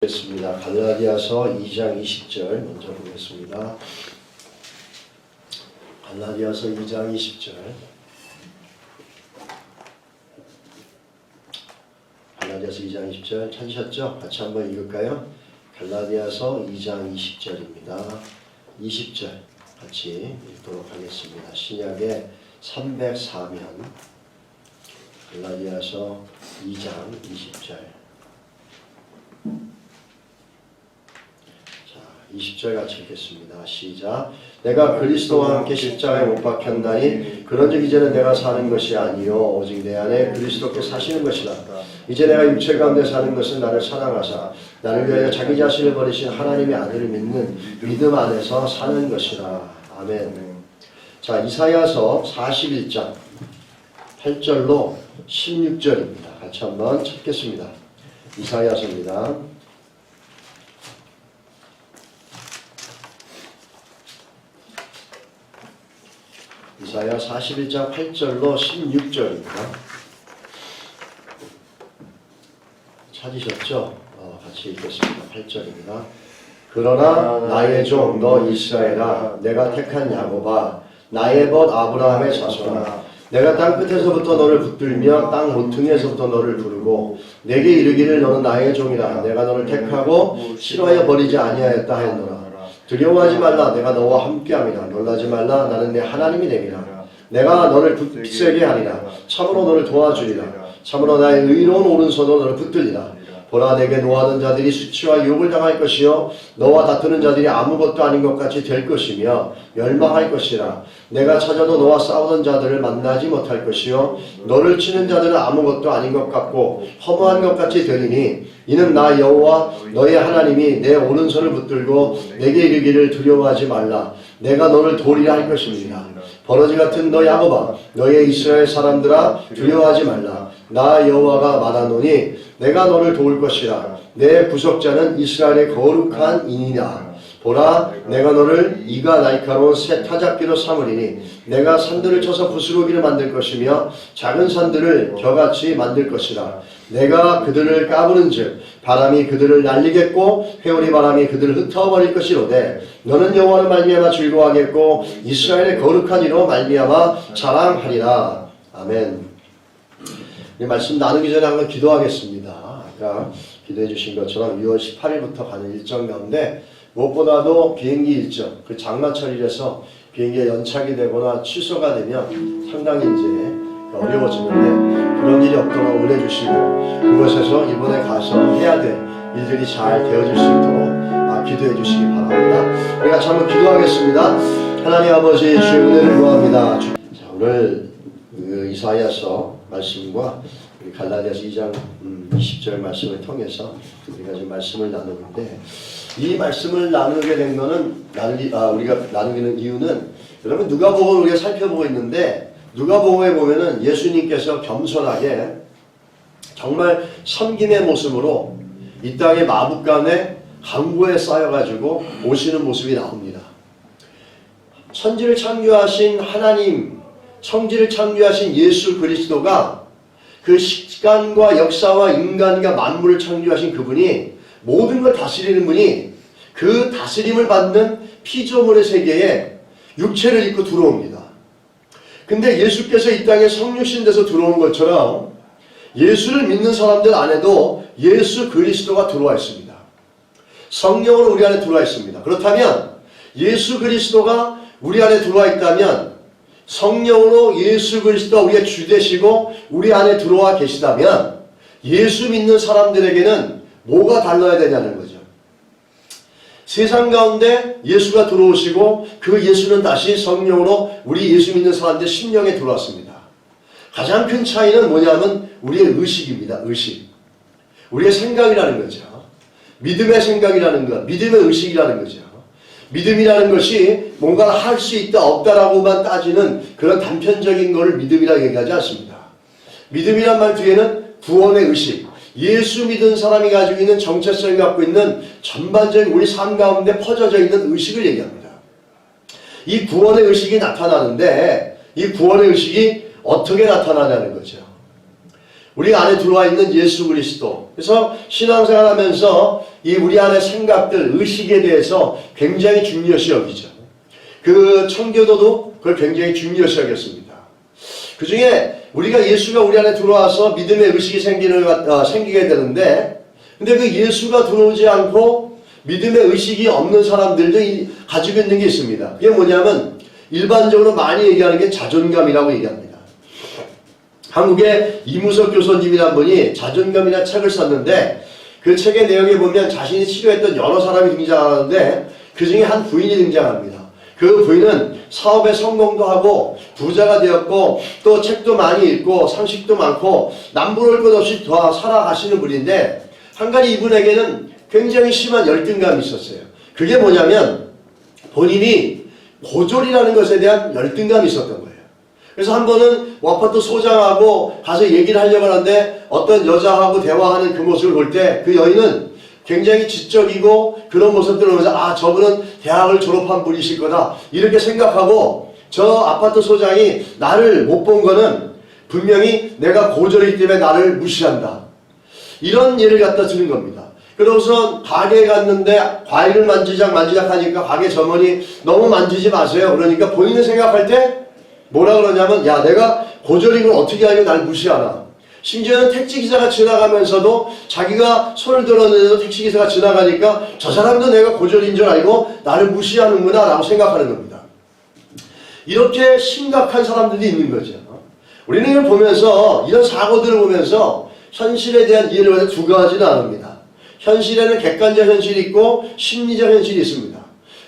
보겠습니다. 갈라디아서 2장 20절 먼저 보겠습니다. 갈라디아서 2장 20절. 갈라디아서 2장 20절 찾으셨죠? 같이 한번 읽을까요? 갈라디아서 2장 20절입니다. 20절 같이 읽도록 하겠습니다. 신약의 304면 갈라디아서 2장 20절. 20절 같이 읽겠습니다. 시작. 내가 그리스도와 함께 십자가에 못 박혔나니 그런즉 이제는 내가 사는 것이 아니요 오직 내 안에 그리스도께 사시는 것이라. 이제 내가 육체 가운데 사는 것은 나를 사랑하사 나를 위하여 자기 자신을 버리신 하나님의 아들을 믿는 믿음 안에서 사는 것이라. 아멘. 자, 이사야서 41장 8절로 16절입니다. 같이 한번 찾겠습니다. 이사야서입니다. 이사야 41장 8절로 16절입니다. 찾으셨죠? 같이 읽겠습니다. 8절입니다. 그러나 나의 종 너 이스라엘아 내가 택한 야곱아 나의 벗 아브라함의 자손아 내가 땅 끝에서부터 너를 붙들며 땅 모퉁이에서부터 너를 부르고 내게 이르기를 너는 나의 종이라 내가 너를 택하고 싫어하여 버리지 아니하였다 하였노라. 두려워하지 말라 내가 너와 함께함이라. 놀라지 말라 나는 내 하나님이 됨이라. 내가 너를 굳세게 하리라. 참으로 너를 도와주리라. 참으로 나의 의로운 오른손으로 너를 붙들리라. 보라 내게 노하는 자들이 수치와 유혹을 당할 것이요 너와 다투는 자들이 아무것도 아닌 것 같이 될 것이며 멸망할 것이라. 내가 찾아도 너와 싸우던 자들을 만나지 못할 것이요 너를 치는 자들은 아무것도 아닌 것 같고 허무한 것 같이 되리니 이는 나 여호와 너의 하나님이 내 오른손을 붙들고 내게 이르기를 두려워하지 말라 내가 너를 도리라 할 것입니다. 버러지 같은 너 야곱아 너의 이스라엘 사람들아 두려워하지 말라. 나 여호와가 말하노니 내가 너를 도울 것이라. 내 구속자는 이스라엘의 거룩한 이니라. 보라 내가 너를 이가 날카로운 새 타작기로 삼으리니 내가 산들을 쳐서 부스러기를 만들 것이며 작은 산들을 겨같이 만들 것이라. 내가 그들을 까부는즉 바람이 그들을 날리겠고 회오리 바람이 그들을 흩어버릴 것이로되 너는 여호와를 말미암아 즐거워하겠고 이스라엘의 거룩한 이로 말미암아 자랑하리라. 아멘. 이 말씀 나누기 전에 한번 기도하겠습니다. 아까 기도해 주신 것처럼 6월 18일부터 가는 일정 가운데 무엇보다도 비행기 일정, 그 장마철이라서 비행기가 연착이 되거나 취소가 되면 상당히 이제 어려워지는데 그런 일이 없도록 올려주시고 그곳에서 이번에 가서 해야 될 일들이 잘 되어질 수 있도록 기도해 주시기 바랍니다. 우리 같이 한번 기도하겠습니다. 하나님 아버지 주의 은혜를 구합니다. 자, 오늘 이사야서 말씀과 갈라디아서 2장 20절 말씀을 통해서 우리가 지금 말씀을 나누는데 이 말씀을 나누게 된 거는 우리가 나누는 이유는 여러분 누가복음을 우리가 살펴보고 있는데 누가복음에 보면은 예수님께서 겸손하게 정말 섬김의 모습으로 이 땅의 마부간에 항구에 쌓여가지고 오시는 모습이 나옵니다. 천지를 창조하신 하나님, 천지를 창조하신 예수 그리스도가 그 시간과 역사와 인간과 만물을 창조하신 그분이 모든 걸 다스리는 분이 그 다스림을 받는 피조물의 세계에 육체를 입고 들어옵니다. 근데 예수께서 이 땅에 성육신 돼서 들어온 것처럼 예수를 믿는 사람들 안에도 예수 그리스도가 들어와 있습니다. 성령으로 우리 안에 들어와 있습니다. 그렇다면 예수 그리스도가 우리 안에 들어와 있다면 성령으로 예수 그리스도가 우리의 주 되시고 우리 안에 들어와 계시다면 예수 믿는 사람들에게는 뭐가 달라야 되냐는 거죠. 세상 가운데 예수가 들어오시고 그 예수는 다시 성령으로 우리 예수 믿는 사람들 심령에 들어왔습니다. 가장 큰 차이는 뭐냐면 우리의 의식입니다. 의식. 우리의 생각이라는 거죠. 믿음의 생각이라는 것, 믿음의 의식이라는 거죠. 믿음이라는 것이 뭔가를 할 수 있다 없다라고만 따지는 그런 단편적인 것을 믿음이라고 얘기하지 않습니다. 믿음이란 말 뒤에는 구원의 의식, 예수 믿은 사람이 가지고 있는 정체성이 갖고 있는 전반적인 우리 삶 가운데 퍼져져 있는 의식을 얘기합니다. 이 구원의 의식이 나타나는데 이 구원의 의식이 어떻게 나타나냐는 거죠. 우리 안에 들어와 있는 예수 그리스도. 그래서 신앙생활 하면서 이 우리 안의 생각들, 의식에 대해서 굉장히 중요시 여기죠. 그 청교도도 그걸 굉장히 중요시 여겼습니다. 그 중에 우리가 예수가 우리 안에 들어와서 믿음의 의식이 생기게 되는데, 근데 그 예수가 들어오지 않고 믿음의 의식이 없는 사람들도 가지고 있는 게 있습니다. 그게 뭐냐면 일반적으로 많이 얘기하는 게 자존감이라고 얘기합니다. 한국의 이무석 교수님이라는 분이 자존감이라는 책을 썼는데, 그 책의 내용에 보면 자신이 치료했던 여러 사람이 등장하는데 그 중에 한 부인이 등장합니다. 그 부인은 사업에 성공도 하고 부자가 되었고 또 책도 많이 읽고 상식도 많고 남부러울 것 없이 더 살아가시는 분인데, 한 가지 이분에게는 굉장히 심한 열등감이 있었어요. 그게 뭐냐면 본인이 고졸이라는 것에 대한 열등감이 있었던 거예요. 그래서 한 번은 아파트 소장하고 가서 얘기를 하려고 하는데 어떤 여자하고 대화하는 그 모습을 볼 때 그 여인은 굉장히 지적이고 그런 모습들을 보면서 아, 저분은 대학을 졸업한 분이실 거다 이렇게 생각하고, 저 아파트 소장이 나를 못 본 거는 분명히 내가 고졸이기 때문에 나를 무시한다, 이런 예를 갖다 드는 겁니다. 그러고서 가게에 갔는데 과일을 만지작 하니까 가게 점원이 너무 만지지 마세요. 그러니까 본인이 생각할 때 뭐라 그러냐면, 야, 내가 고졸인 걸 어떻게 알고 날 무시하나. 심지어는 택시기사가 지나가면서도 자기가 손을 들었는데도 택시기사가 지나가니까 저 사람도 내가 고졸인 줄 알고 나를 무시하는구나 라고 생각하는 겁니다. 이렇게 심각한 사람들이 있는 거죠. 우리는 이걸 보면서, 이런 사고들을 보면서 현실에 대한 이해를 하는 두 가지는 나눕니다. 현실에는 객관적 현실이 있고 심리적 현실이 있습니다.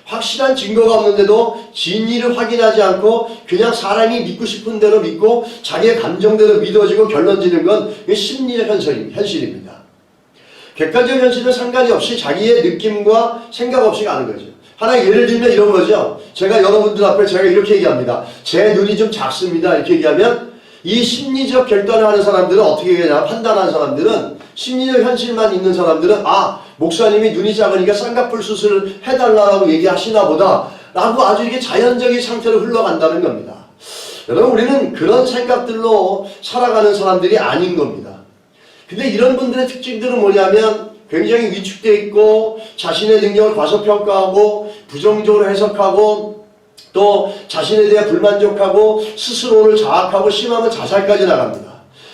확실한 증거가 없는데도 진리를 확인하지 않고 그냥 사람이 믿고 싶은 대로 믿고 자기의 감정대로 믿어지고 결론 지는 건 심리적 현실입니다. 객관적 현실은 상관이 없이 자기의 느낌과 생각 없이 가는 거죠. 하나 예를 들면 이런 거죠. 제가 여러분들 앞에 제가 이렇게 얘기합니다. 제 눈이 좀 작습니다. 이렇게 얘기하면 이 심리적 결단을 하는 사람들은 어떻게 하냐, 판단하는 사람들은, 심리적 현실만 있는 사람들은 아, 목사님이 눈이 작으니까 쌍꺼풀 수술을 해달라고 얘기하시나 보다 라고 아주 이렇게 자연적인 상태로 흘러간다는 겁니다. 여러분, 우리는 그런 생각들로 살아가는 사람들이 아닌 겁니다. 근데 이런 분들의 특징들은 뭐냐면 굉장히 위축되어 있고 자신의 능력을 과소평가하고 부정적으로 해석하고 또 자신에 대해 불만족하고 스스로를 자학하고 심하면 자살까지 나갑니다.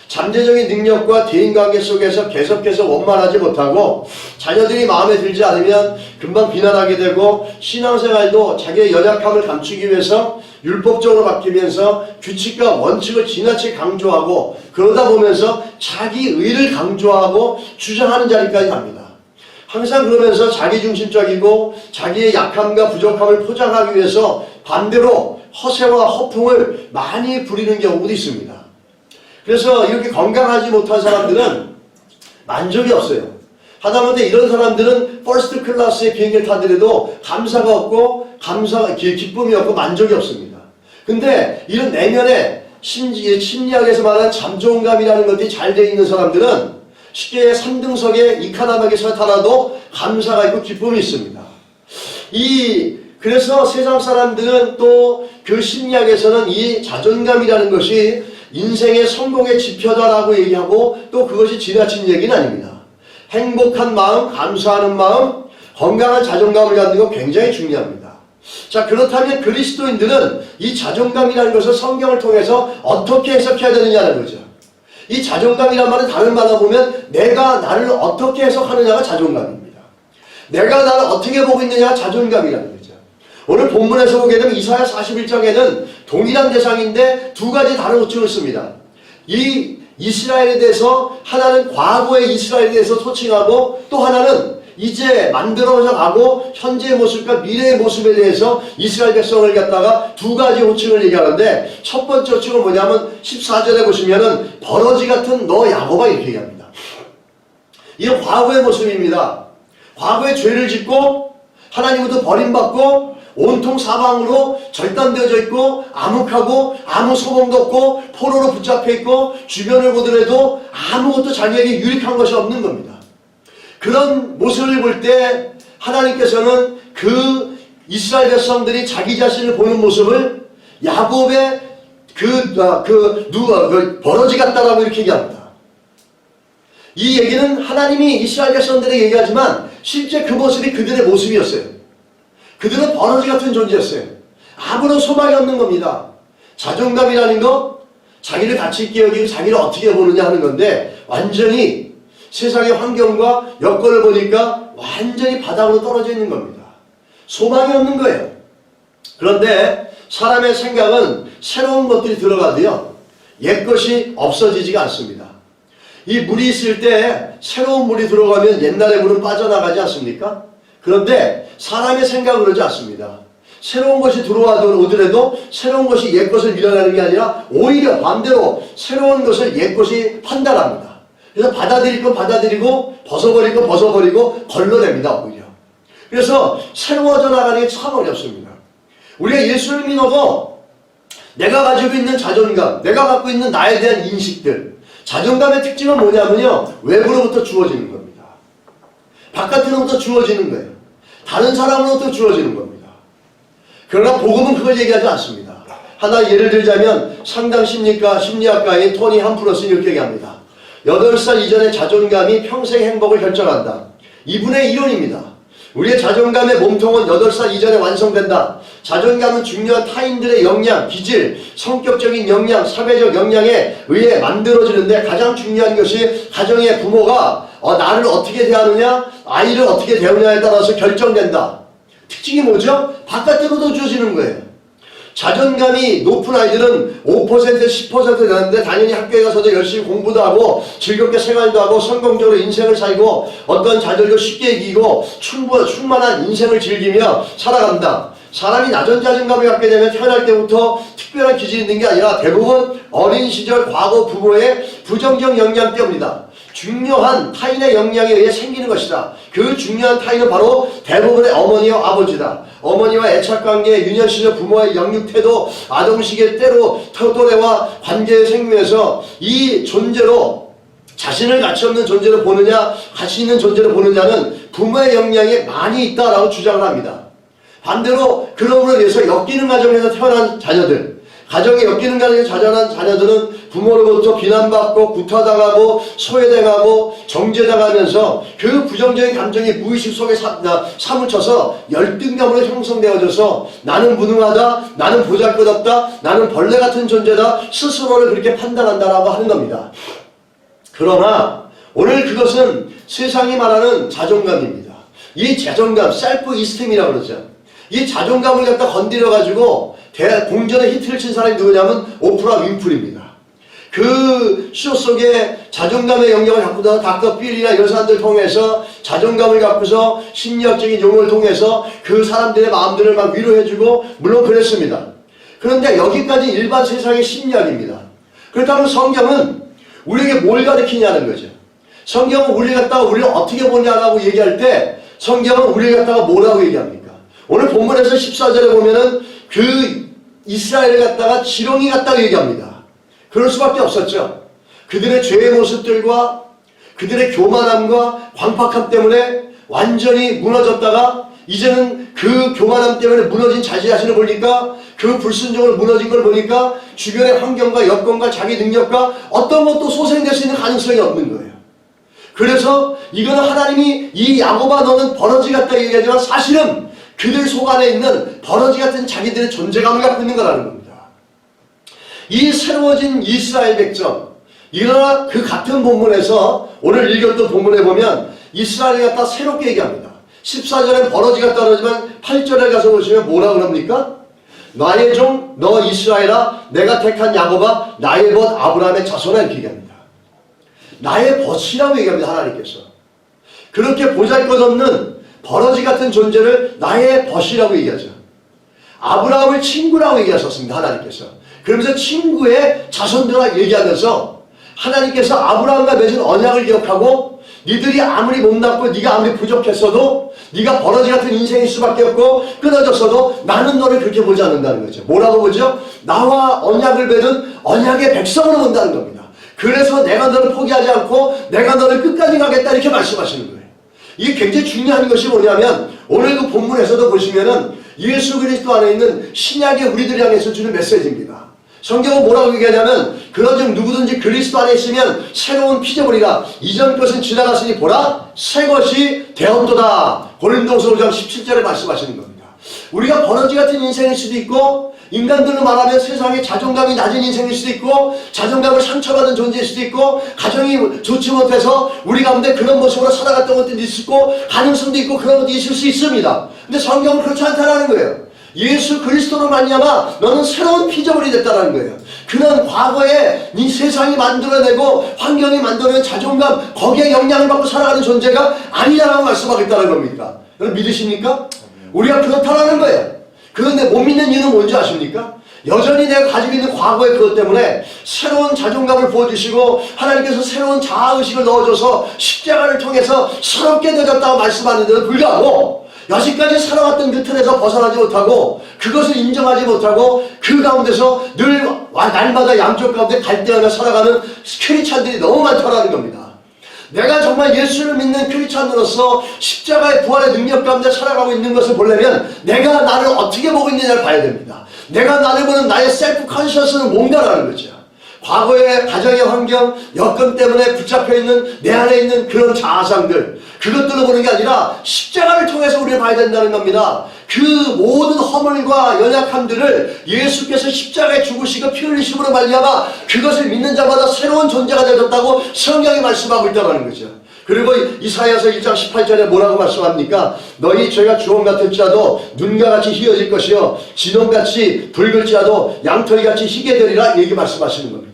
잠재적인 능력과 대인관계 속에서 계속해서 원만하지 못하고 자녀들이 마음에 들지 않으면 금방 비난하게 되고, 신앙생활도 자기의 연약함을 감추기 위해서 율법적으로 바뀌면서 규칙과 원칙을 지나치게 강조하고, 그러다 보면서 자기 의를 강조하고 주장하는 자리까지 갑니다. 항상 그러면서 자기중심적이고 자기의 약함과 부족함을 포장하기 위해서 반대로 허세와 허풍을 많이 부리는 경우도 있습니다. 그래서 이렇게 건강하지 못한 사람들은 만족이 없어요. 하다못해 이런 사람들은 퍼스트 클래스의 비행기를 타더라도 감사가 없고 기쁨이 없고 만족이 없습니다. 근데 이런 내면에 심리학에서 말하는 잠정감이라는 것들이 잘 되어 있는 사람들은 쉽게 3등석에 이카나믹에서 타라도 감사가 있고 기쁨이 있습니다. 그래서 세상 사람들은 또 그 심리학에서는 이 자존감이라는 것이 인생의 성공의 지표다라고 얘기하고, 또 그것이 지나친 얘기는 아닙니다. 행복한 마음, 감사하는 마음, 건강한 자존감을 갖는 거 굉장히 중요합니다. 자, 그렇다면 그리스도인들은 이 자존감이라는 것을 성경을 통해서 어떻게 해석해야 되느냐는 거죠. 이 자존감이란 말은 다른 말로 보면 내가 나를 어떻게 해석하느냐가 자존감입니다. 내가 나를 어떻게 보고 있느냐가 자존감이라는 거죠. 오늘 본문에서 보게 되면 이사야 41장에는 동일한 대상인데 두 가지 다른 호칭을 씁니다. 이 이스라엘에 대해서 하나는 과거의 이스라엘에 대해서 호칭하고, 또 하나는 이제 만들어져 가고 현재의 모습과 미래의 모습에 대해서 이스라엘 백성을 갖다가 두 가지 호칭을 얘기하는데, 첫 번째 호칭은 뭐냐면 14절에 보시면은 버러지 같은 너 야곱아 이렇게 얘기합니다. 이건 과거의 모습입니다. 과거에 죄를 짓고 하나님부터 버림받고 온통 사방으로 절단되어져 있고 암흑하고 아무 소망도 없고 포로로 붙잡혀 있고 주변을 보더라도 아무것도 자기에게 유익한 것이 없는 겁니다. 그런 모습을 볼 때 하나님께서는 그 이스라엘 백성들이 자기 자신을 보는 모습을 야곱의 버러지 같다라고 이렇게 얘기합니다. 이 얘기는 하나님이 이스라엘 백성들에게 얘기하지만 실제 그 모습이 그들의 모습이었어요. 그들은 버러지 같은 존재였어요. 아무런 소망이 없는 겁니다. 자존감이라는 거, 자기를 가치 있게 여기고 자기를 어떻게 보느냐 하는 건데 완전히 세상의 환경과 여건을 보니까 완전히 바닥으로 떨어져 있는 겁니다. 소망이 없는 거예요. 그런데 사람의 생각은 새로운 것들이 들어가도요, 옛것이 없어지지가 않습니다. 이 물이 있을 때 새로운 물이 들어가면 옛날의 물은 빠져나가지 않습니까? 그런데 사람의 생각은 그러지 않습니다. 새로운 것이 들어오더라도 새로운 것이 옛것을 밀어내는 게 아니라 오히려 반대로 새로운 것을 옛것이 판단합니다. 그래서 받아들일 건 받아들이고 벗어버릴 건 벗어버리고 걸러냅니다. 오히려. 그래서 새로워져 나가는 게 참 어렵습니다. 우리가 예수를 믿어도 내가 가지고 있는 자존감, 내가 갖고 있는 나에 대한 인식들, 자존감의 특징은 뭐냐면요, 외부로부터 주어지는 겁니다. 바깥으로부터 주어지는 거예요. 다른 사람으로부터 주어지는 겁니다. 그러나 복음은 그걸 얘기하지 않습니다. 하나 예를 들자면 상당 심리학가인 토니 함프러스는 이렇게 얘기합니다. 8살 이전의 자존감이 평생 행복을 결정한다. 이분의 이론입니다. 우리의 자존감의 몸통은 8살 이전에 완성된다. 자존감은 중요한 타인들의 역량, 기질, 성격적인 역량, 사회적 역량에 의해 만들어지는데 가장 중요한 것이 가정의 부모가 나를 어떻게 대하느냐, 아이를 어떻게 대하느냐에 따라서 결정된다. 특징이 뭐죠? 바깥으로도 주어지는 거예요. 자존감이 높은 아이들은 5%, 10% 되는데 당연히 학교에 가서도 열심히 공부도 하고 즐겁게 생활도 하고 성공적으로 인생을 살고 어떤 자들도 쉽게 이기고 충만한 인생을 즐기며 살아간다. 사람이 낮은 자존감을 갖게 되면 태어날 때부터 특별한 기질이 있는 게 아니라 대부분 어린 시절 과거 부모의 부정적 영향 때문이다. 중요한 타인의 영향에 의해 생기는 것이다. 그 중요한 타인은 바로 대부분의 어머니와 아버지다. 어머니와 애착관계, 유년시절 부모의 영육태도, 아동시기의 때로 터도래와 관계에 생기면서 이 존재로 자신을 가치 없는 존재로 보느냐, 가치 있는 존재로 보느냐는 부모의 영향이 많이 있다라고 주장을 합니다. 반대로 그럼으로 인해서 엮이는 가정에서 태어난 자녀들, 가정에 엮이는 가정에서 자라난 자녀들은 부모로부터 비난받고 구타당하고 소외당하고 정죄당하면서 그 부정적인 감정이 무의식 속에 사무쳐서 열등감으로 형성되어져서 나는 무능하다, 나는 보잘것없다, 나는 벌레 같은 존재다, 스스로를 그렇게 판단한다라고 하는 겁니다. 그러나 오늘 그것은 세상이 말하는 자존감입니다. 이 자존감, 셀프 이스템이라고 그러죠. 이 자존감을 갖다 건드려가지고 공전의 히트를 친 사람이 누구냐면 오프라 윈프리입니다. 그 쇼 속에 자존감의 영역을 갖고 있는 닥터 필이나 이런 사람들 통해서 자존감을 갖고서 심리학적인 용어를 통해서 그 사람들의 마음들을 막 위로해주고 물론 그랬습니다. 그런데 여기까지 일반 세상의 심리학입니다. 그렇다면 성경은 우리에게 뭘 가르치냐는 거죠. 성경은 우리를 갖다가 우리를 어떻게 보냐라고 얘기할 때 성경은 우리를 갖다가 뭐라고 얘기합니까? 오늘 본문에서 14절에 보면은 그 이스라엘을 갖다가 지렁이 같다고 얘기합니다. 그럴 수밖에 없었죠. 그들의 죄의 모습들과 그들의 교만함과 광팍함 때문에 완전히 무너졌다가 이제는 그 교만함 때문에 무너진 자신을 보니까 그 불순종을 무너진 걸 보니까 주변의 환경과 여건과 자기 능력과 어떤 것도 소생될 수 있는 가능성이 없는 거예요. 그래서 이거는 하나님이 이 야곱아 너는 버러지 같다 얘기하지만 사실은 그들 속 안에 있는 버러지 같은 자기들의 존재감을 갖고 있는 거라는 겁니다. 이 새로워진 이스라엘 백성, 이러나 그 같은 본문에서 오늘 읽었던 본문에 보면 이스라엘을 갖다 새롭게 얘기합니다. 14절엔 버러지 같다 그러지만 8절에 가서 보시면 뭐라고 그럽니까? 나의 종 너 이스라엘아 내가 택한 야곱아 나의 벗 아브라함의 자손아 이렇게 얘기합니다. 나의 벗이라고 얘기합니다. 하나님께서. 그렇게 보잘것없는 버러지 같은 존재를 나의 벗이라고 얘기하죠. 아브라함을 친구라고 얘기하셨습니다. 하나님께서. 그러면서 친구의 자손들과 얘기하면서 하나님께서 아브라함과 맺은 언약을 기억하고 니들이 아무리 못났고 네가 아무리 부족했어도 네가 버러지 같은 인생일 수밖에 없고 끊어졌어도 나는 너를 그렇게 보지 않는다는 거죠. 뭐라고 보죠? 나와 언약을 맺은 언약의 백성으로 본다는 겁니다. 그래서 내가 너를 포기하지 않고 내가 너를 끝까지 가겠다 이렇게 말씀하시는 거예요. 이게 굉장히 중요한 것이 뭐냐면 오늘 그 본문에서도 보시면은 예수 그리스도 안에 있는 신약의 우리들 향해서 주는 메시지입니다. 성경은 뭐라고 얘기하냐면 그런즉 누구든지 그리스도 안에 있으면 새로운 피조물이라 이전 것은 지나갔으니 보라 새 것이 되었도다. 고린도후서 5장 17절에 말씀하시는 겁니다. 우리가 버러지 같은 인생일 수도 있고 인간들로 말하면 세상에 자존감이 낮은 인생일 수도 있고 자존감을 상처받은 존재일 수도 있고 가정이 좋지 못해서 우리 가운데 그런 모습으로 살아갔던 것도 있고 가능성도 있고 그런 것도 있을 수 있습니다. 근데 성경은 그렇지 않다는 거예요. 예수 그리스도로 말미암아 너는 새로운 피조물이 됐다는 거예요. 그는 과거에 이 세상이 만들어내고 환경이 만들어낸 자존감 거기에 영향을 받고 살아가는 존재가 아니라고 말씀하겠다는 겁니까? 여러분 믿으십니까? 우리가 그렇다라는 거예요. 그런데 못 믿는 이유는 뭔지 아십니까? 여전히 내가 가지고 있는 과거의 그것 때문에 새로운 자존감을 부어주시고 하나님께서 새로운 자아의식을 넣어줘서 십자가를 통해서 새롭게 되었다고 말씀하는데도 불구하고 여지까지 살아왔던 그 틀에서 벗어나지 못하고 그것을 인정하지 못하고 그 가운데서 늘 날마다 양쪽 가운데 갈대하며 살아가는 크리스찬들이 너무 많다는 겁니다. 내가 정말 예수를 믿는 크리스찬으로서 십자가의 부활의 능력 가운데 살아가고 있는 것을 보려면 내가 나를 어떻게 보고 있느냐를 봐야 됩니다. 내가 나를 보는 나의 셀프 컨셔스는 뭔가라는 거죠. 과거의 가정의 환경, 여건 때문에 붙잡혀 있는 내 안에 있는 그런 자아상들 그것들로 보는 게 아니라 십자가를 통해서 우리를 봐야 된다는 겁니다. 그 모든 허물과 연약함들을 예수께서 십자가에 죽으시고 피 흘리심으로 말미암아 그것을 믿는 자마다 새로운 존재가 되었다고 성경이 말씀하고 있다는 거죠. 그리고 이사야서 1장 18절에 뭐라고 말씀합니까? 너희 죄가 주홍 같을지라도 눈과 같이 희어질 것이요 진홍같이 붉을지라도 양털이같이 희게 되리라 얘기 말씀하시는 겁니다.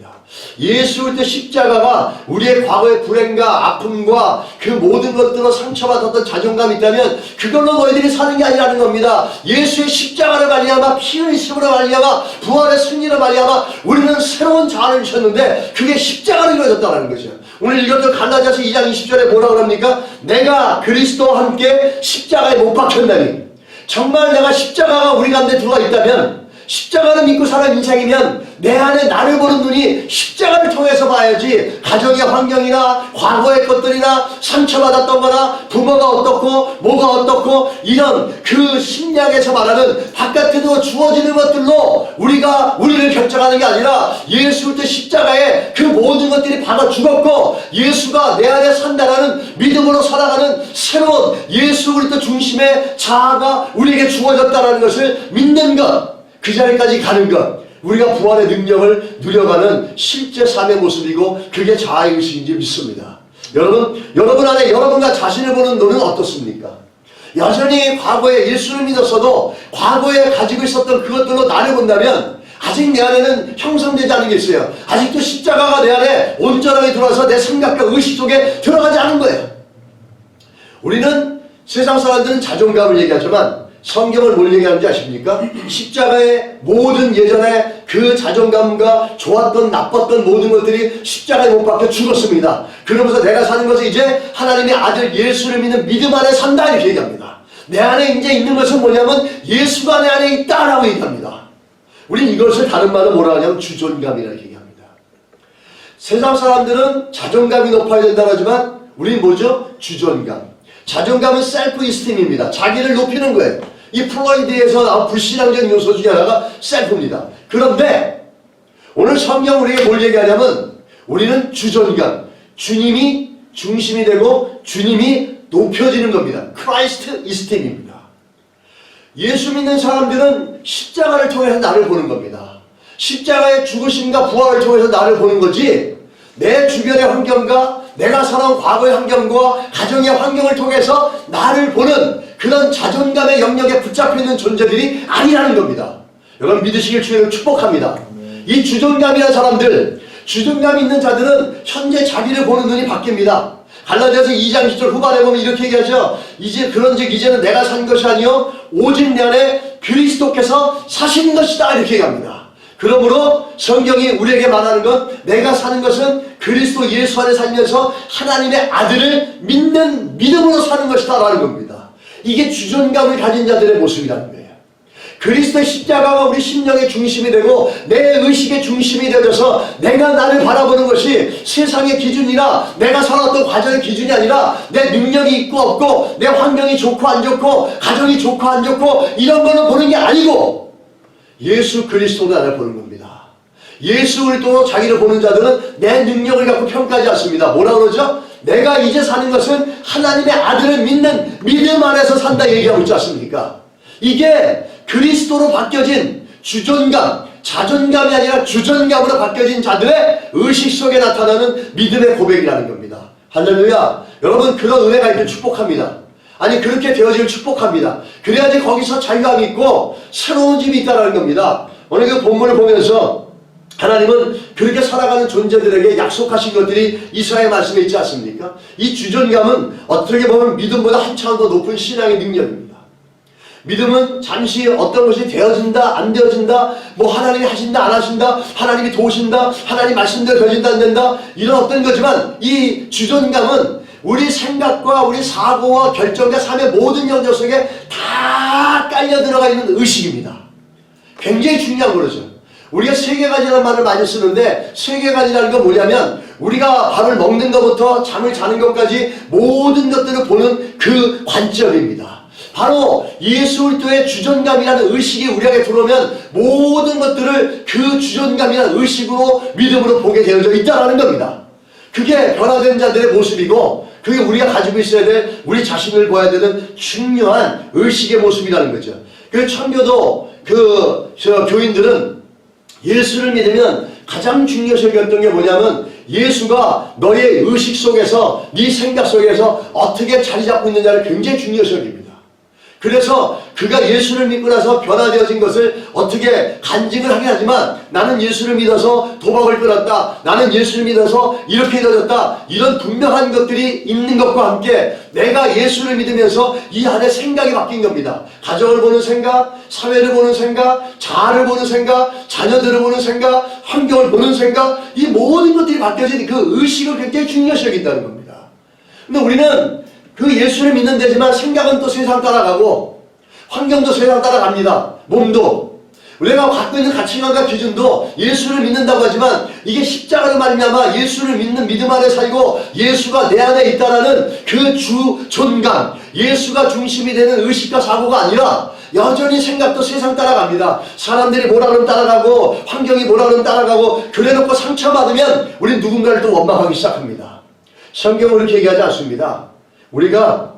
예수 그리스도 십자가가 우리의 과거의 불행과 아픔과 그 모든 것들로 상처받았던 자존감이 있다면 그걸로 너희들이 사는 게 아니라는 겁니다. 예수의 십자가를 말미암아 피 흘리심으로 말미암아 부활의 승리로 말미암아 우리는 새로운 자아를 주셨는데 그게 십자가로 이루어졌다는 거죠. 오늘 읽었던 갈라디아서 2장 20절에 뭐라고 합니까? 내가 그리스도와 함께 십자가에 못 박혔나니 정말 내가 십자가가 우리 가운데 들어가 있다면 십자가를 믿고 사는 인생이면 내 안에 나를 보는 눈이 십자가를 통해서 봐야지 가정의 환경이나 과거의 것들이나 상처받았던 거나 부모가 어떻고 뭐가 어떻고 이런 그 심리학에서 말하는 바깥에도 주어지는 것들로 우리를 결정하는 게 아니라 예수 그리스도 십자가에 그 모든 것들이 박아 죽었고 예수가 내 안에 산다라는 믿음으로 살아가는 새로운 예수 그리스도 중심의 자아가 우리에게 주어졌다는 것을 믿는 것 그 자리까지 가는 것 우리가 부활의 능력을 누려가는 실제 삶의 모습이고 그게 자아의식인지 믿습니다. 여러분 안에 여러분과 자신을 보는 눈은 어떻습니까? 여전히 과거에 예수를 믿었어도 과거에 가지고 있었던 그것들로 나를 본다면 아직 내 안에는 형성되지 않은 게 있어요. 아직도 십자가가 내 안에 온전하게 들어와서 내 생각과 의식 속에 들어가지 않은 거예요. 우리는 세상 사람들은 자존감을 얘기하지만 성경을 뭘 얘기하는지 아십니까? 십자가의 모든 예전에 그 자존감과 좋았던 나빴던 모든 것들이 십자가에 못 박혀 죽었습니다. 그러면서 내가 사는 것은 이제 하나님의 아들 예수를 믿는 믿음 안에 산다 이렇게 얘기합니다. 내 안에 이제 있는 것은 뭐냐면 예수가 내 안에 있다라고 얘기합니다. 우린 이것을 다른 말로 뭐라 하냐면 주존감이라고 얘기합니다. 세상 사람들은 자존감이 높아야 된다고 하지만 우린 뭐죠? 주존감. 자존감은 셀프 이스팀입니다. 자기를 높이는 거예요. 이 플로이드에서 나온 불신앙적인 요소 중에 하나가 셀프입니다. 그런데 오늘 성경 우리에게 뭘 얘기하냐면 우리는 주존감, 주님이 중심이 되고 주님이 높여지는 겁니다. 크라이스트 이스팀입니다. 예수 믿는 사람들은 십자가를 통해서 나를 보는 겁니다. 십자가의 죽으심과 부활을 통해서 나를 보는 거지 내 주변의 환경과 내가 살아온 과거의 환경과 가정의 환경을 통해서 나를 보는 그런 자존감의 영역에 붙잡혀 있는 존재들이 아니라는 겁니다. 여러분 믿으시길 주님을 축복합니다. 이 주존감이라는 사람들, 주존감이 있는 자들은 현재 자기를 보는 눈이 바뀝니다. 갈라디아서 2장 10절 후반에 보면 이렇게 얘기하죠. 그런즉 이제는 내가 산 것이 아니요 오직 내 안에 그리스도께서 사신 것이다 이렇게 얘기합니다. 그러므로 성경이 우리에게 말하는 건 내가 사는 것은 그리스도 예수 안에 살면서 하나님의 아들을 믿는 믿음으로 사는 것이다 라는 겁니다. 이게 주존감을 가진 자들의 모습이라는 거예요. 그리스도의 십자가가 우리 심령의 중심이 되고 내 의식의 중심이 되어서 내가 나를 바라보는 것이 세상의 기준이나 내가 살아왔던 과정의 기준이 아니라 내 능력이 있고 없고 내 환경이 좋고 안 좋고 가정이 좋고 안 좋고 이런 걸로 보는 게 아니고 예수 그리스도로 나를 보는 겁니다. 예수 그리스도로 자기를 보는 자들은 내 능력을 갖고 평가하지 않습니다. 뭐라 그러죠? 내가 이제 사는 것은 하나님의 아들을 믿는 믿음 안에서 산다 얘기하고 있지 않습니까? 이게 그리스도로 바뀌어진 주존감, 자존감이 아니라 주존감으로 바뀌어진 자들의 의식 속에 나타나는 믿음의 고백이라는 겁니다. 할렐루야. 여러분, 그런 은혜가 있길 축복합니다. 아니, 그렇게 되어지길 축복합니다. 그래야지 거기서 자유함이 있고 새로운 집이 있다는 겁니다. 오늘 그 본문을 보면서 하나님은 그렇게 살아가는 존재들에게 약속하신 것들이 이스라엘 말씀에 있지 않습니까? 이 주존감은 어떻게 보면 믿음보다 한 차원 더 높은 신앙의 능력입니다. 믿음은 잠시 어떤 것이 되어진다 안 되어진다, 뭐 하나님이 하신다 안 하신다, 하나님이 도우신다, 하나님 말씀대로 되어진다 안 된다, 이런 어떤 거지만 이 주존감은 우리 생각과 우리 사고와 결정과 삶의 모든 영역 속에 다 깔려 들어가 있는 의식입니다. 굉장히 중요한 거죠. 우리가 세계관이라는 말을 많이 쓰는데, 세계관이라는 건 뭐냐면 우리가 밥을 먹는 것부터 잠을 자는 것까지 모든 것들을 보는 그 관점입니다. 바로 예수 그리스도의 주존감이라는 의식이 우리에게 들어오면 모든 것들을 그 주존감이라는 의식으로 믿음으로 보게 되어져 있다는 겁니다. 그게 변화된 자들의 모습이고, 그게 우리가 가지고 있어야 될, 우리 자신을 보아야 되는 중요한 의식의 모습이라는 거죠. 그 청교도 교인들은 예수를 믿으면 가장 중요시 여겼던 게 뭐냐면, 예수가 너의 의식 속에서, 네 생각 속에서 어떻게 자리 잡고 있느냐를 굉장히 중요시 여깁니다. 그래서 그가 예수를 믿고 나서 변화되어진 것을 어떻게 간증을 하긴 하지만, 나는 예수를 믿어서 도박을 끊었다, 나는 예수를 믿어서 이렇게 되어졌다, 이런 분명한 것들이 있는 것과 함께 내가 예수를 믿으면서 이 안에 생각이 바뀐 겁니다. 가정을 보는 생각, 사회를 보는 생각, 자아를 보는 생각, 자녀들을 보는 생각, 환경을 보는 생각, 이 모든 것들이 바뀌어진 그 의식을 굉장히 중요시 여긴다는 겁니다. 근데 우리는 그 예수를 믿는 데지만 생각은 또 세상 따라가고 환경도 세상 따라갑니다. 몸도. 우리가 갖고 있는 가치관과 기준도 예수를 믿는다고 하지만, 이게 십자가로 말미암아 예수를 믿는 믿음 안에 살고 예수가 내 안에 있다라는 그 주존감, 예수가 중심이 되는 의식과 사고가 아니라 여전히 생각도 세상 따라갑니다. 사람들이 뭐라 그러면 따라가고 환경이 뭐라 그러면 따라가고, 그래놓고 상처받으면 우린 누군가를 또 원망하기 시작합니다. 성경은 그렇게 얘기하지 않습니다. 우리가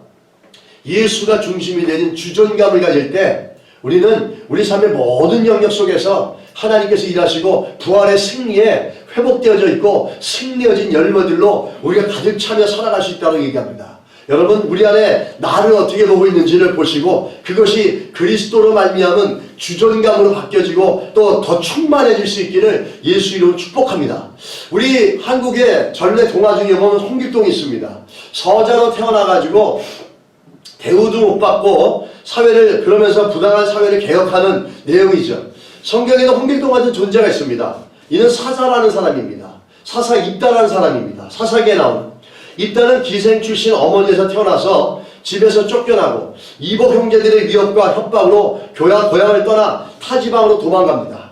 예수가 중심이 되는 주존감을 가질 때 우리는 우리 삶의 모든 영역 속에서 하나님께서 일하시고 부활의 승리에 회복되어져 있고 승리해진 열매들로 우리가 가득 차며 살아갈 수 있다고 얘기합니다. 여러분, 우리 안에 나를 어떻게 보고 있는지를 보시고 그것이 그리스도로 말미암은 주존감으로 바뀌어지고 또 더 충만해질 수 있기를 예수 이름으로 축복합니다. 우리 한국의 전래 동화 중에 보면 홍길동이 있습니다. 서자로 태어나가지고 대우도 못 받고 사회를, 그러면서 부당한 사회를 개혁하는 내용이죠. 성경에는 홍길동 같은 존재가 있습니다. 이는 사사라는 사람입니다. 사사 입다라는 사람입니다. 사사기에 나오는. 입다는 기생 출신 어머니에서 태어나서 집에서 쫓겨나고 이복 형제들의 위협과 협박으로 고향을 떠나 타지방으로 도망갑니다.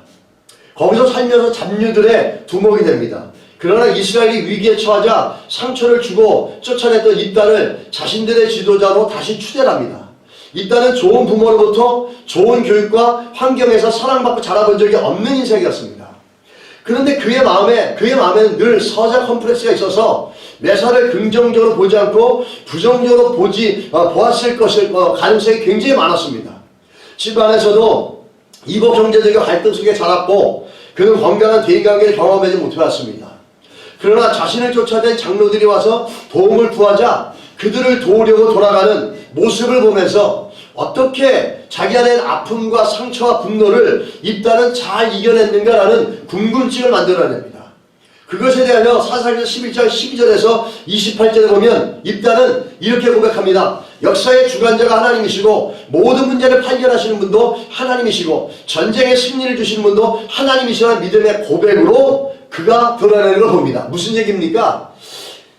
거기서 살면서 잡류들의 두목이 됩니다. 그러나 이스라엘이 위기에 처하자 상처를 주고 쫓아냈던 입다를 자신들의 지도자로 다시 추대합니다. 입다는 좋은 부모로부터 좋은 교육과 환경에서 사랑받고 자라본 적이 없는 인생이었습니다. 그런데 그의 마음에는 늘 서자 컴플렉스가 있어서 매사를 긍정적으로 보지 않고 부정적으로 보았을 것일 가능성이 굉장히 많았습니다. 집안에서도 이복 형제들과 갈등 속에 자랐고 그는 건강한 대인관계를 경험하지 못해왔습니다. 그러나 자신을 쫓아낸 장로들이 와서 도움을 구하자 그들을 도우려고 돌아가는 모습을 보면서 어떻게 자기 안에 아픔과 상처와 분노를 입다는 잘 이겨냈는가라는 궁금증을 만들어냅니다. 그것에 대하여 사사기서 11장 12절에서 28절에 보면 입다는 이렇게 고백합니다. 역사의 주관자가 하나님이시고 모든 문제를 판결하시는 분도 하나님이시고 전쟁의 승리를 주시는 분도 하나님이시라는 믿음의 고백으로 그가 드러내는 걸 봅니다. 무슨 얘기입니까?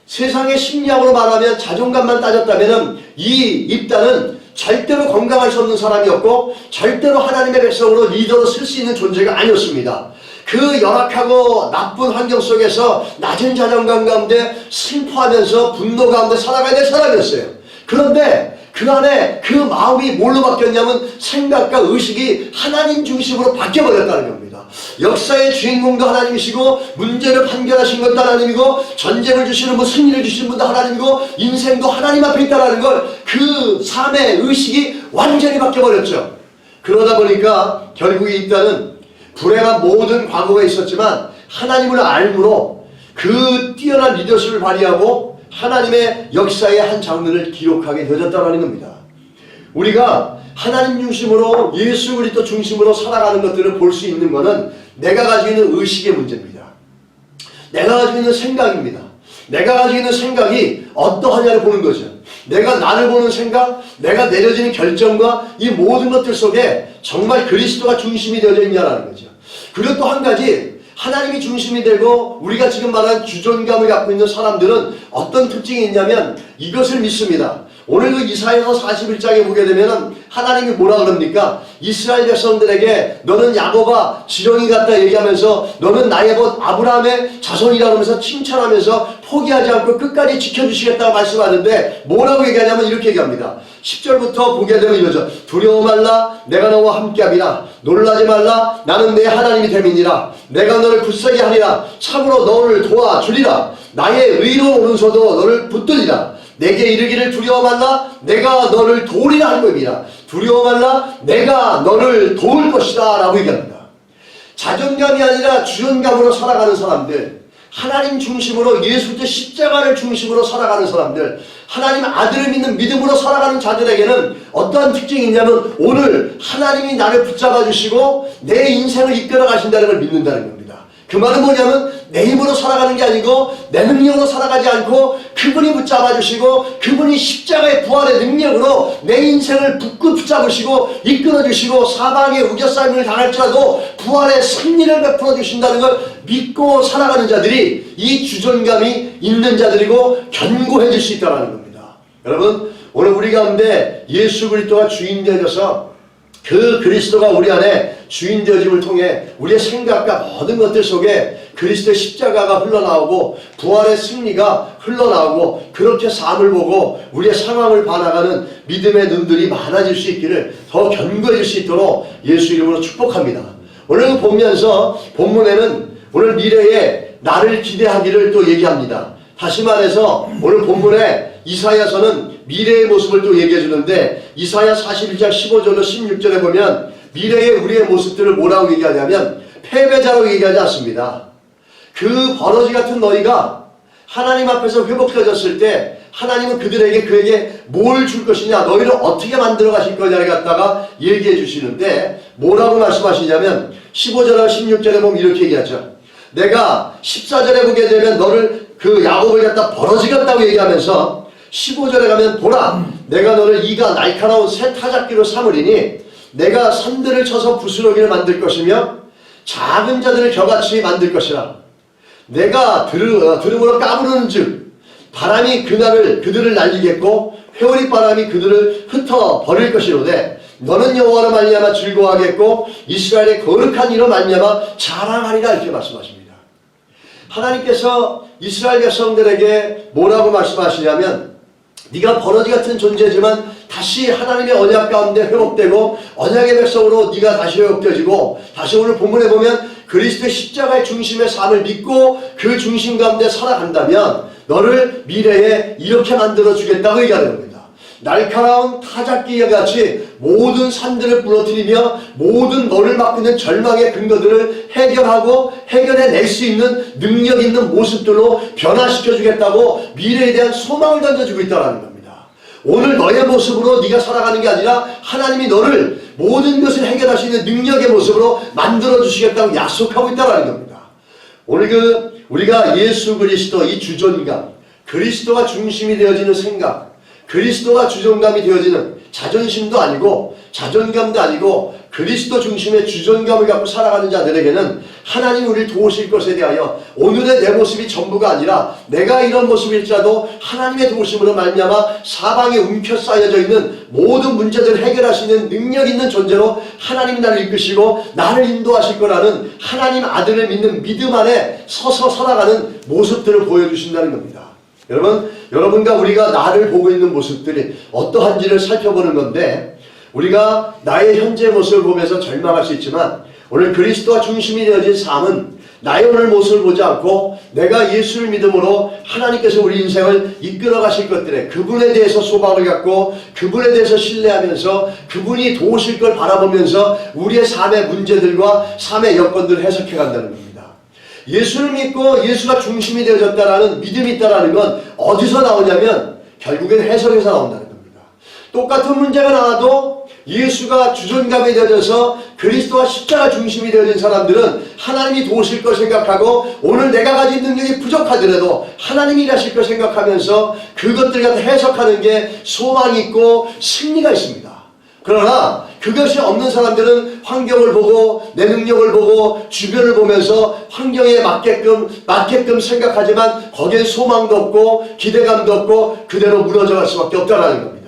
세상의 심리학으로 말하면 자존감만 따졌다면 이 입다는 절대로 건강할 수 없는 사람이었고 절대로 하나님의 백성으로 리더로 쓸 수 있는 존재가 아니었습니다. 그 열악하고 나쁜 환경 속에서 낮은 자존감 가운데 슬퍼하면서 분노 가운데 살아가야 될 사람이었어요. 그런데 그 안에 그 마음이 뭘로 바뀌었냐면 생각과 의식이 하나님 중심으로 바뀌어버렸다는 겁니다. 역사의 주인공도 하나님이시고 문제를 판결하신 것도 하나님이고 전쟁을 주시는 분, 승리를 주시는 분도 하나님이고 인생도 하나님 앞에 있다는 걸 그 삶의 의식이 완전히 바뀌어버렸죠. 그러다 보니까 결국에 있다는 불행한 모든 과거가 있었지만 하나님을 알므로 그 뛰어난 리더십을 발휘하고 하나님의 역사의 한 장면을 기록하게 되었다는 겁니다. 우리가 하나님 중심으로 예수 그리스도 중심으로 살아가는 것들을 볼 수 있는 것은 내가 가지고 있는 의식의 문제입니다. 내가 가지고 있는 생각입니다. 내가 가지고 있는 생각이 어떠하냐를 보는 거죠. 내가 나를 보는 생각, 내가 내려지는 결정과 이 모든 것들 속에 정말 그리스도가 중심이 되어져 있냐라는 거죠. 그리고 또 한 가지, 하나님이 중심이 되고 우리가 지금 말한 주존감을 갖고 있는 사람들은 어떤 특징이 있냐면 이것을 믿습니다. 오늘 그 이사야서 41장에 보게 되면 하나님이 뭐라 그럽니까? 이스라엘 백성들에게 너는 야곱아 지렁이 같다 얘기하면서 너는 나의 본 아브라함의 자손이라 그러면서 칭찬하면서 포기하지 않고 끝까지 지켜주시겠다고 말씀하는데 뭐라고 얘기하냐면 이렇게 얘기합니다. 10절부터 보게 되면 이거죠. 두려워 말라 내가 너와 함께하리라. 놀라지 말라 나는 내 하나님이 됨이니라. 내가 너를 굳세게 하리라. 참으로 너를 도와주리라. 나의 의로운 오른손도 너를 붙들리라. 내게 이르기를 두려워 말라 내가 너를 도우리라 한 겁니다. 두려워 말라 내가 너를 도울 것이다 라고 얘기합니다. 자존감이 아니라 주존감으로 살아가는 사람들, 하나님 중심으로 예수 그리스도 십자가를 중심으로 살아가는 사람들, 하나님 아들을 믿는 믿음으로 살아가는 자들에게는 어떠한 특징이 있냐면 오늘 하나님이 나를 붙잡아 주시고 내 인생을 이끌어 가신다는 걸 믿는다는 겁니다. 그 말은 뭐냐면 내 힘으로 살아가는 게 아니고 내 능력으로 살아가지 않고 그분이 붙잡아 주시고 그분이 십자가의 부활의 능력으로 내 인생을 굳고 붙잡으시고 이끌어 주시고 사방에 우겨싸임을 당할지라도 부활의 승리를 베풀어 주신다는 걸 믿고 살아가는 자들이 이 주존감이 있는 자들이고 견고해질 수 있다는 겁니다. 여러분 오늘 우리 가운데 예수 그리스도가 주인 되어져서 그 그리스도가 우리 안에 주인 되어짐을 통해 우리의 생각과 모든 것들 속에 그리스도의 십자가가 흘러나오고 부활의 승리가 흘러나오고 그렇게 삶을 보고 우리의 상황을 봐나가는 믿음의 눈들이 많아질 수 있기를 더 견고해질 수 있도록 예수 이름으로 축복합니다. 오늘 보면서 본문에는 오늘 미래에 나를 기대하기를 또 얘기합니다. 다시 말해서 오늘 본문에 이사야서는 미래의 모습을 또 얘기해 주는데 이사야 41장 15절로 16절에 보면 미래의 우리의 모습들을 뭐라고 얘기하냐면 패배자라고 얘기하지 않습니다. 그 버러지 같은 너희가 하나님 앞에서 회복되어졌을 때 하나님은 그에게 뭘 줄 것이냐, 너희를 어떻게 만들어 가실 거냐를 갖다가 얘기해 주시는데 뭐라고 말씀하시냐면 15절과 16절에 보면 이렇게 얘기하죠. 내가 14절에 보게 되면 너를 그 야곱을 갖다 버러지 같다고 얘기하면서 15절에 가면 보라 내가 너를 이가 날카로운 새 타작기로 삼으리니 내가 산들을 쳐서 부스러기를 만들 것이며 작은 자들을 겨같이 만들 것이라. 내가 들음으로 까부르는 즉 바람이 그들을 날리겠고 회오리 바람이 그들을 흩어 버릴 것이로되 너는 여호와로 말미암아 즐거워하겠고 이스라엘의 거룩한 이로 말미암아 자랑하리라 이렇게 말씀하십니다. 하나님께서 이스라엘 백성들에게 뭐라고 말씀하시냐면 네가 버러지 같은 존재지만 다시 하나님의 언약 가운데 회복되고 언약의 백성으로 네가 다시 회복되어지고 다시 오늘 본문에 보면 그리스도의 십자가의 중심의 삶을 믿고 그 중심 가운데 살아간다면 너를 미래에 이렇게 만들어 주겠다고 얘기하는 겁니다. 날카로운 타작기와 같이 모든 산들을 부러뜨리며 모든 너를 막고 있는 절망의 근거들을 해결해낼 수 있는 능력 있는 모습들로 변화시켜 주겠다고 미래에 대한 소망을 던져주고 있다는 겁니다. 오늘 너의 모습으로 네가 살아가는 게 아니라 하나님이 너를 모든 것을 해결할 수 있는 능력의 모습으로 만들어 주시겠다고 약속하고 있다는 겁니다. 오늘 우리가 예수 그리스도 이 주존감, 그리스도가 중심이 되어지는 생각, 그리스도가 주존감이 되어지는 자존심도 아니고 자존감도 아니고 그리스도 중심의 주존감을 갖고 살아가는 자들에게는 하나님이 우리를 도우실 것에 대하여 오늘의 내 모습이 전부가 아니라 내가 이런 모습일지라도 하나님의 도우심으로 말미암아 사방에 움켜싸여져 있는 모든 문제들을 해결할 수 있는 능력 있는 존재로 하나님이 나를 이끄시고 나를 인도하실 거라는 하나님 아들을 믿는 믿음 안에 서서 살아가는 모습들을 보여주신다는 겁니다. 여러분과 우리가 나를 보고 있는 모습들이 어떠한지를 살펴보는 건데 우리가 나의 현재 모습을 보면서 절망할 수 있지만 오늘 그리스도와 중심이 되어진 삶은 나의 오늘 모습을 보지 않고 내가 예수를 믿음으로 하나님께서 우리 인생을 이끌어 가실 것들에 그분에 대해서 소망을 갖고 그분에 대해서 신뢰하면서 그분이 도우실 걸 바라보면서 우리의 삶의 문제들과 삶의 여건들을 해석해 간다는 겁니다. 예수를 믿고 예수가 중심이 되어졌다라는 믿음이 있다라는 건 어디서 나오냐면 결국엔 해석에서 나온다는 겁니다. 똑같은 문제가 나와도 예수가 주전감이 되어져서 그리스도와 십자가 중심이 되어진 사람들은 하나님이 도우실 걸 생각하고 오늘 내가 가진 능력이 부족하더라도 하나님이 일하실 걸 생각하면서 그것들 갖다 해석하는 게 소망이 있고 승리가 있습니다. 그러나 그것이 없는 사람들은 환경을 보고 내 능력을 보고 주변을 보면서 환경에 맞게끔 생각하지만 거기에 소망도 없고 기대감도 없고 그대로 무너져 갈 수밖에 없다는 겁니다.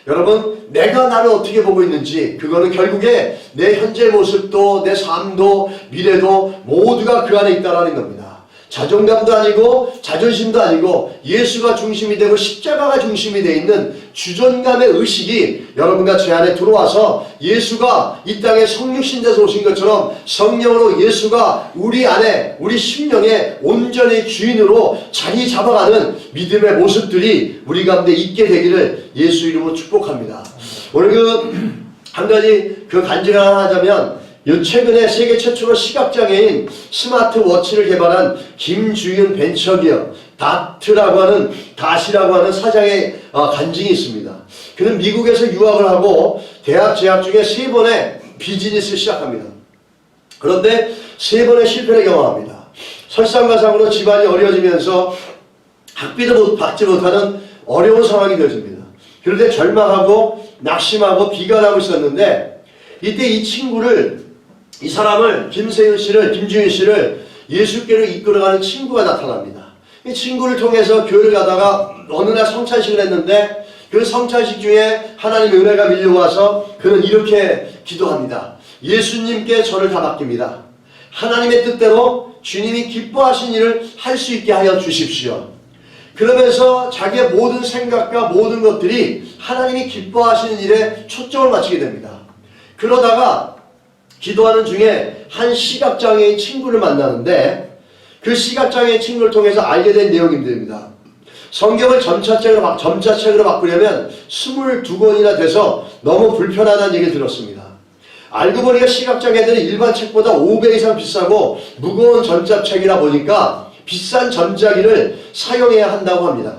여러분, 내가 나를 어떻게 보고 있는지 그거는 결국에 내 현재 모습도 내 삶도 미래도 모두가 그 안에 있다는 겁니다. 자존감도 아니고 자존심도 아니고 예수가 중심이 되고 십자가가 중심이 되어 있는 주존감의 의식이 여러분과 제 안에 들어와서 예수가 이 땅에 성육신 돼서 오신 것처럼 성령으로 예수가 우리 안에 우리 심령에 온전히 주인으로 자리 잡아가는 믿음의 모습들이 우리 가운데 있게 되기를 예수 이름으로 축복합니다. 오늘 한 가지 간증을 하나 하자면 최근에 세계 최초로 시각장애인 스마트워치를 개발한 김주윤 벤처기업 닷이라고 하는 사장의 간증이 있습니다. 그는 미국에서 유학을 하고 대학 재학 중에 3번의 비즈니스를 시작합니다. 그런데 3번의 실패를 경험합니다. 설상가상으로 집안이 어려워지면서 학비도 받지 못하는 어려운 상황이 되어집니다. 그런데 절망하고 낙심하고 비관하고 있었는데 이때 이 사람을 김주윤 씨를 예수께로 이끌어가는 친구가 나타납니다. 이 친구를 통해서 교회를 가다가 어느 날 성찬식을 했는데 그 성찬식 중에 하나님의 은혜가 밀려와서 그는 이렇게 기도합니다. 예수님께 저를 다 맡깁니다. 하나님의 뜻대로 주님이 기뻐하신 일을 할 수 있게 하여 주십시오. 그러면서 자기의 모든 생각과 모든 것들이 하나님이 기뻐하시는 일에 초점을 맞추게 됩니다. 그러다가 기도하는 중에 한 시각장애인 친구를 만나는데 그 시각장애인 친구를 통해서 알게 된 내용입니다. 성경을 점자책으로 바꾸려면 22권이나 돼서 너무 불편하다는 얘기를 들었습니다. 알고 보니까 시각장애들은 일반 책보다 5배 이상 비싸고 무거운 전자책이라 보니까 비싼 전자기를 사용해야 한다고 합니다.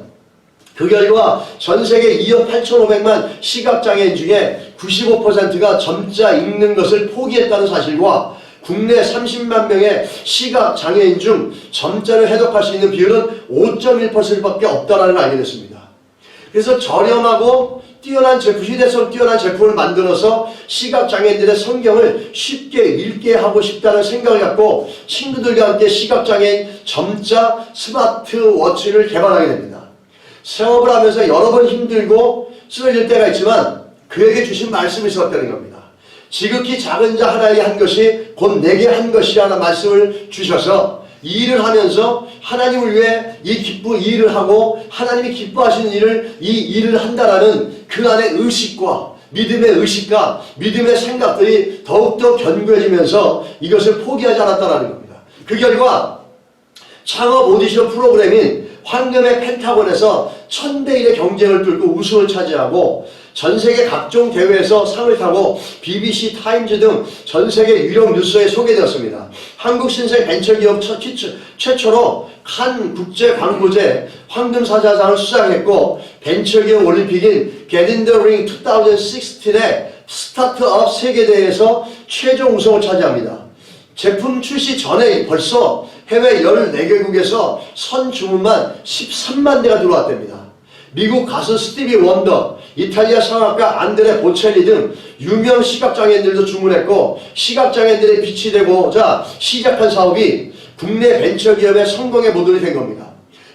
그 결과 전 세계 2억 8,500만 시각장애인 중에 95%가 점자 읽는 것을 포기했다는 사실과 국내 30만 명의 시각장애인 중 점자를 해독할 수 있는 비율은 5.1%밖에 없다는 걸 알게 됐습니다. 그래서 저렴하고 휴대성 뛰어난 제품을 만들어서 시각장애인들의 성경을 쉽게 읽게 하고 싶다는 생각을 갖고 친구들과 함께 시각장애인 점자 스마트워치를 개발하게 됩니다. 생업을 하면서 여러 번 힘들고 쓰러질 때가 있지만 그에게 주신 말씀이 있었다는 겁니다. 지극히 작은 자 하나에게 한 것이 곧 내게 한 것이라는 말씀을 주셔서 이 일을 하면서 하나님을 위해 이 일을 하고 하나님이 기뻐하시는 이 일을 한다라는 그 안의 의식과 믿음의 생각들이 더욱더 견고해지면서 이것을 포기하지 않았다는 겁니다. 그 결과 창업 오디션 프로그램인 황금의 펜타곤에서 1000대 1의 경쟁을 뚫고 우승을 차지하고 전세계 각종 대회에서 상을 타고 BBC 타임즈 등 전세계 유력 뉴스에 소개되었습니다. 한국신생 벤처기업 최초로 칸 국제광고제 황금사자상을 수상했고 벤처기업 올림픽인 Get in the Ring 2016의 스타트업 세계대회에서 최종 우승을 차지합니다. 제품 출시 전에 벌써 해외 14개국에서 선 주문만 13만 대가 들어왔답니다. 미국 가수 스티비 원더, 이탈리아 성악가 안드레 보첼리 등 유명 시각장애인들도 주문했고 시각장애인들의 빛이 되고자 시작한 사업이 국내 벤처기업의 성공의 모델이 된 겁니다.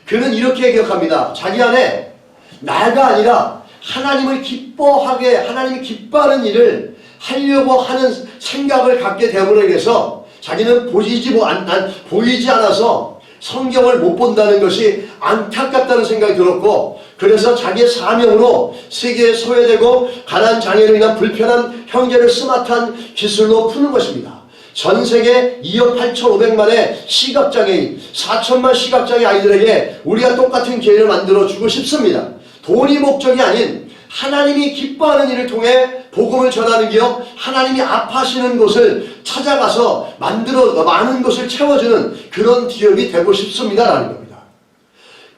그는 이렇게 기억합니다. 자기 안에 나가 아니라 하나님이 기뻐하는 일을 하려고 하는 생각을 갖게 되므로 인해서 자기는 보이지 않아서 성경을 못 본다는 것이 안타깝다는 생각이 들었고 그래서 자기의 사명으로 세계에 소외되고 가난 장애로 인한 불편한 형제를 스마트한 기술로 푸는 것입니다. 전 세계 2억 8,500만의 시각장애인, 4천만 시각장애 아이들에게 우리가 똑같은 기회를 만들어 주고 싶습니다. 돈이 목적이 아닌 하나님이 기뻐하는 일을 통해 복음을 전하는 기업, 하나님이 아파하시는 곳을 찾아가서 만들어 많은 것을 채워주는 그런 기업이 되고 싶습니다라는 겁니다.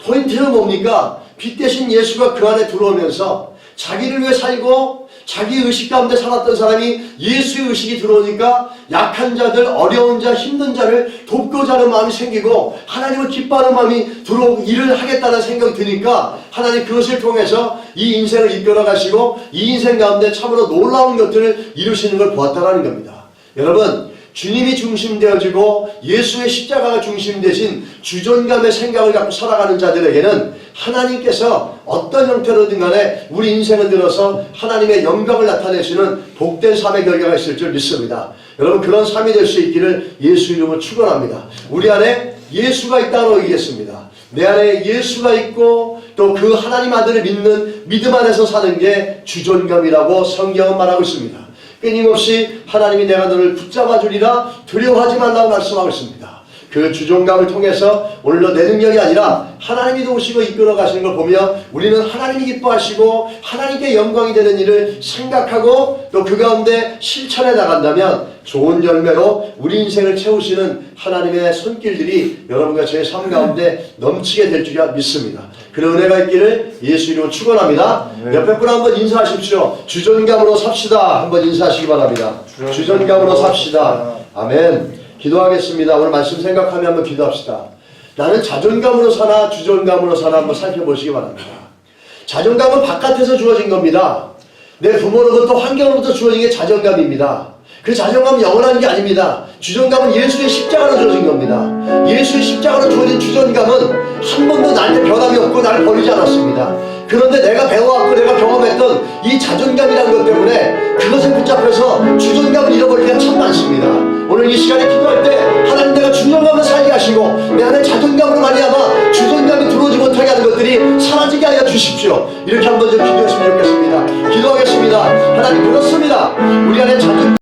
포인트는 뭡니까? 빛 대신 예수가 그 안에 들어오면서 자기를 위해 살고 자기 의식 가운데 살았던 사람이 예수의 의식이 들어오니까 약한 자들, 어려운 자, 힘든 자를 돕고자 하는 마음이 생기고 하나님을 기뻐하는 마음이 들어오고 일을 하겠다는 생각이 드니까 하나님 그것을 통해서 이 인생을 이끌어 가시고 이 인생 가운데 참으로 놀라운 것들을 이루시는 걸 보았다는 겁니다. 여러분, 주님이 중심되어지고 예수의 십자가가 중심되신 주존감의 생각을 갖고 살아가는 자들에게는 하나님께서 어떤 형태로든 간에 우리 인생을 들어서 하나님의 영광을 나타내시는 복된 삶의 결과가 있을 줄 믿습니다. 여러분, 그런 삶이 될 수 있기를 예수 이름으로 축원합니다. 우리 안에 예수가 있다고 얘기했습니다. 내 안에 예수가 있고 또 그 하나님 아들을 믿는 믿음 안에서 사는 게 주존감이라고 성경은 말하고 있습니다. 끊임없이 하나님이 내가 너를 붙잡아 주리라 두려워하지 말라고 말씀하고 있습니다. 그 주존감을 통해서 오늘도 내 능력이 아니라 하나님이 도우시고 이끌어 가시는 걸 보며 우리는 하나님이 기뻐하시고 하나님께 영광이 되는 일을 생각하고 또 그 가운데 실천해 나간다면 좋은 열매로 우리 인생을 채우시는 하나님의 손길들이 여러분과 제 삶 가운데 넘치게 될 줄이야 믿습니다. 그런 은혜가 있기를 예수 이름으로 축원합니다. 옆에 분 한번 인사하십시오. 주존감으로 삽시다. 한번 인사하시기 바랍니다. 주존감으로 삽시다. 아멘. 기도하겠습니다. 오늘 말씀 생각하며 한번 기도합시다. 나는 자존감으로 사나 주존감으로 사나 한번 살펴보시기 바랍니다. 자존감은 바깥에서 주어진 겁니다. 내 부모로부터 환경으로부터 주어진 게 자존감입니다. 그 자존감은 영원한 게 아닙니다. 주존감은 예수의 십자가로 주어진 겁니다. 예수의 십자가로 주어진 주존감은 한 번도 나한테 변함이 없고 나를 버리지 않았습니다. 그런데 내가 배워왔고 내가 경험했던 이 자존감이라는 것 때문에 그것에 붙잡혀서 주존감을 잃어버릴 때가 참 많습니다. 오늘 이 시간에 기도할 때 하나님 내가 주존감을 살게 하시고 내 안에 자존감으로 말미암아 주존감이 들어오지 못하게 하는 것들이 사라지게 하여 주십시오. 이렇게 한번 좀 기도했으면 좋겠습니다. 기도하겠습니다. 하나님 그렇습니다. 우리 안에 자존감